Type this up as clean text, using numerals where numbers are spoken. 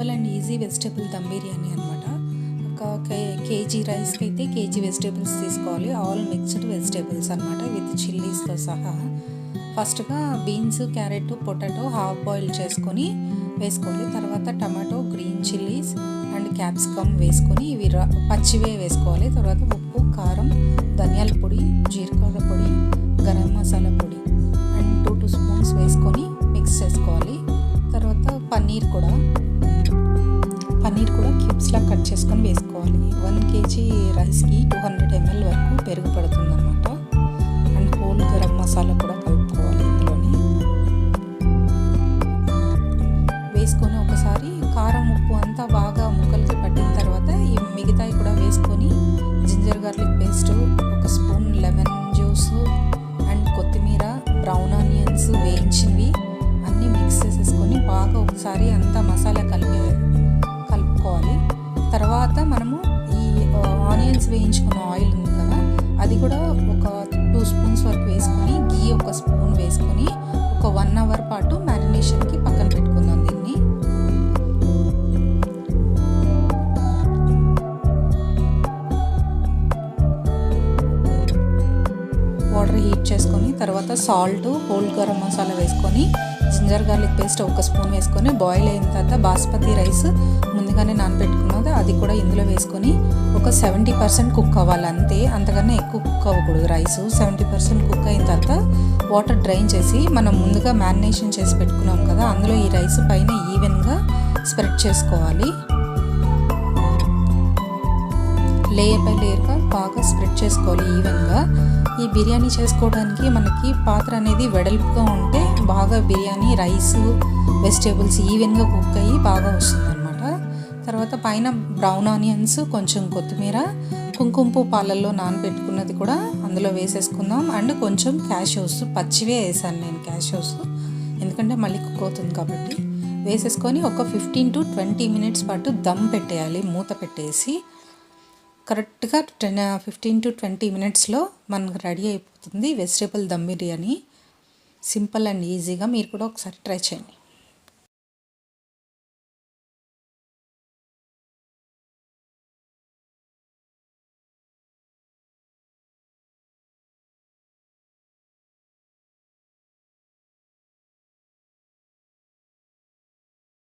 Simple and easy vegetable dum biryani అనమాట. ఒక KG రైస్కి అయితే కేజీ వెజిటేబుల్స్ తీసుకోవాలి. ఆల్ మిక్స్డ్ వెజిటేబుల్స్ అనమాట, విత్ చిల్లీస్తో సహా. ఫస్ట్గా beans, carrot, potato half boil చేసుకొని వేసుకోవాలి. తర్వాత tomato, green chillies and capsicum వేసుకొని ఇవి పచ్చివే వేసుకోవాలి. తర్వాత ఉప్పు, కారం, ధనియాల పొడి, జీలకర్ర పొడి, గరం మసాలా పొడి అండ్ 2 స్పూన్స్ వేసుకొని మిక్స్ చేసుకోవాలి. తర్వాత పన్నీర్ కూడా క్యూబ్స్లా కట్ చేసుకొని వేసుకోవాలి. 1 కేజీ రైస్కి 200 ml వరకు పెరుగు పడుతుంది అనమాట. అండ్ హోల్ గరం మసాలా కూడా కలుపుకోవాలి. ఇందులోని వేసుకొని ఒకసారి కారం, ఉప్పు అంతా బాగా ముక్కలకి పట్టిన తర్వాత ఈ మిగతాయి కూడా వేసుకొని ginger garlic paste, 1 spoon lemon juice and కొత్తిమీర, బ్రౌన్ ఆనియన్స్ వేయించినవి అన్నీ మిక్స్ చేసేసుకొని బాగా ఒకసారి అంతా మసాలా కలుపుకోవాలి. తర్వాత మనము ఈ ఆనియన్స్ వేయించుకున్న ఆయిల్ ఉంది కదా, అది కూడా ఒక 2 స్పూన్స్ వరకు వేసుకొని, గీ 1 స్పూన్ వేసుకొని ఒక 1 అవర్ పాటు మ్యారినేషన్కి పక్కన పెట్టుకుందాం. దీన్ని వాటర్ హీట్ చేసుకొని తర్వాత సాల్ట్, హోల్ గరం మసాలా వేసుకొని, జింజర్ గార్లిక్ పేస్ట్ 1 స్పూన్ వేసుకొని బాయిల్ అయిన తర్వాత బాస్మతి రైస్ ముందుగానే నానబెట్టుకున్నది అది కూడా ఇందులో వేసుకొని ఒక 70% కుక్ అవ్వాలి అంతే. అంతకన్నా ఎక్కువ కుక్ అవ్వకూడదు. రైస్ 70% కుక్ అయిన తర్వాత వాటర్ డ్రైన్ చేసి మనం ముందుగా మ్యారినేషన్ చేసి పెట్టుకున్నాం కదా, అందులో ఈ రైస్ పైన ఈవెన్గా స్ప్రెడ్ చేసుకోవాలి. లేయర్ బై లేయర్గా బాగా స్ప్రెడ్ చేసుకోవాలి ఈవెన్గా. ఈ బిర్యానీ చేసుకోవడానికి మనకి పాత్ర అనేది వెడల్పుగా ఉంటే బాగా బిర్యానీ రైస్, వెజిటేబుల్స్ ఈవెన్గా కుక్ అయ్యి బాగా వస్తుంది అనమాట. తర్వాత పైన బ్రౌన్ ఆనియన్స్, కొంచెం కొత్తిమీర, కుంకుమ పాలల్లో నానబెట్టుకున్నది కూడా అందులో వేసేసుకుందాం. అండ్ కొంచెం క్యాష్యూస్, పచ్చివే వేసాను నేను క్యాష్యూస్, ఎందుకంటే మళ్ళీ కుక్ అవుతుంది కాబట్టి. వేసేసుకొని ఒక 15 to 20 minutes పాటు దమ్ పెట్టేయాలి. మూత పెట్టేసి కరెక్ట్గా 15 to 20 minutesలో మనకు రెడీ అయిపోతుంది vegetable dum biryani. Simple and ఈజీగా మీరు కూడా ఒకసారి ట్రై చేయండి.